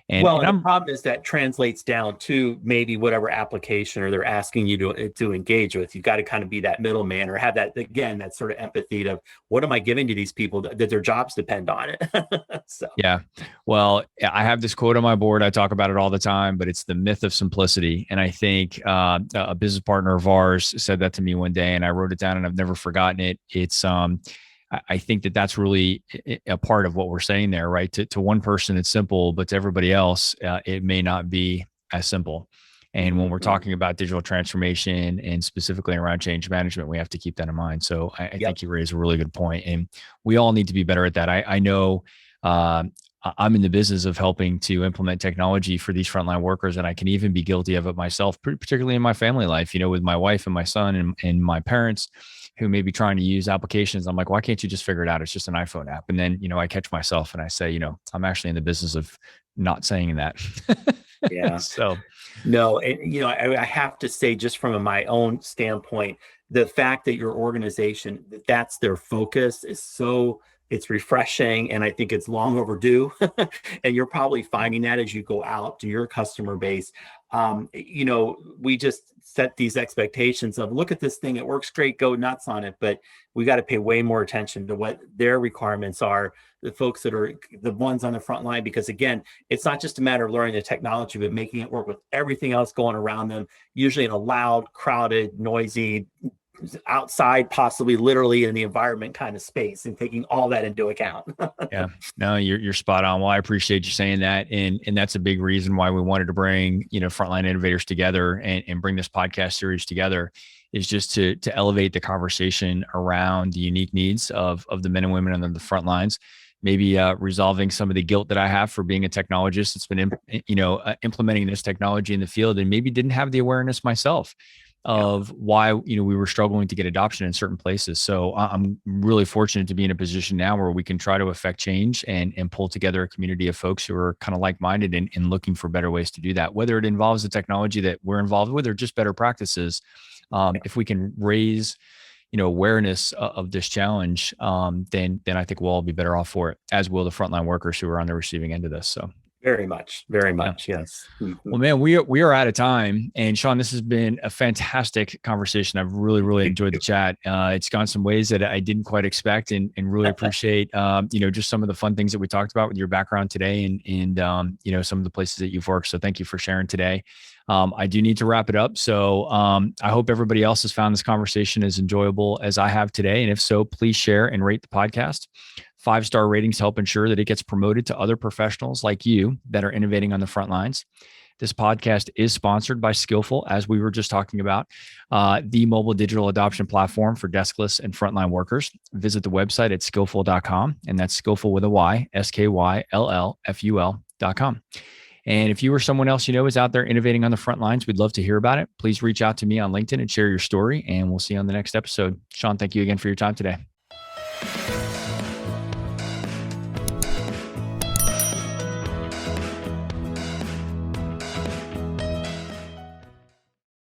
Speaker 1: And
Speaker 3: the problem is that translates down to maybe whatever application or they're asking you to engage with. You've got to kind of be that middleman, or have that, again, that sort of empathy of what am I giving to these people that their jobs depend on it. So
Speaker 1: yeah, well, I have this quote on my board. I talk about it all the time, but it's the myth of simplicity. And I think a business partner of ours said that to me one day, and I wrote it down, and I've never forgotten it. It's I think that that's really a part of what we're saying there, right? To one person, it's simple, but to everybody else, it may not be as simple. And when we're talking about digital transformation and specifically around change management, we have to keep that in mind. So I think you raise a really good point, and we all need to be better at that. I know I'm in the business of helping to implement technology for these frontline workers, and I can even be guilty of it myself, particularly in my family life, with my wife and my son and my parents, who may be trying to use applications. I'm like, why can't you just figure it out? It's just an iPhone app. And then, I catch myself and I say, I'm actually in the business of not saying that.
Speaker 3: Yeah.
Speaker 1: So
Speaker 3: no, and I have to say, just from my own standpoint, the fact that your organization, that's their focus, is it's refreshing, and I think it's long overdue. And you're probably finding that as you go out to your customer base. We just set these expectations of, look at this thing, it works great, go nuts on it. But we got to pay way more attention to what their requirements are, the folks that are the ones on the front line, because again, it's not just a matter of learning the technology, but making it work with everything else going around them, usually in a loud, crowded, noisy, outside, possibly literally in the environment kind of space, and taking all that into account.
Speaker 1: Yeah, no, you're spot on. Well, I appreciate you saying that. And that's a big reason why we wanted to bring, Frontline Innovators together and bring this podcast series together, is just to elevate the conversation around the unique needs of the men and women on the front lines. Maybe resolving some of the guilt that I have for being a technologist that's been, implementing this technology in the field, and maybe didn't have the awareness myself. of why we were struggling to get adoption in certain places. So I'm really fortunate to be in a position now where we can try to affect change and pull together a community of folks who are kind of like-minded and looking for better ways to do that, whether it involves the technology that we're involved with or just better practices. If we can raise awareness of this challenge, then I think we'll all be better off for it, as will the frontline workers who are on the receiving end of this. So.
Speaker 3: Very much. Yes.
Speaker 1: Well, man, we are out of time. And Sean, this has been a fantastic conversation. I've really enjoyed the chat. It's gone some ways that I didn't quite expect, and really appreciate, just some of the fun things that we talked about with your background today, and some of the places that you've worked. So thank you for sharing today. I do need to wrap it up. So I hope everybody else has found this conversation as enjoyable as I have today. And if so, please share and rate the podcast. 5-star ratings help ensure that it gets promoted to other professionals like you that are innovating on the front lines. This podcast is sponsored by Skillful, as we were just talking about, the mobile digital adoption platform for deskless and frontline workers. Visit the website at skillful.com, and that's Skillful with a Y, SKYLLFUL.com. And if you or someone else is out there innovating on the front lines, we'd love to hear about it. Please reach out to me on LinkedIn and share your story, and we'll see you on the next episode. Sean, thank you again for your time today.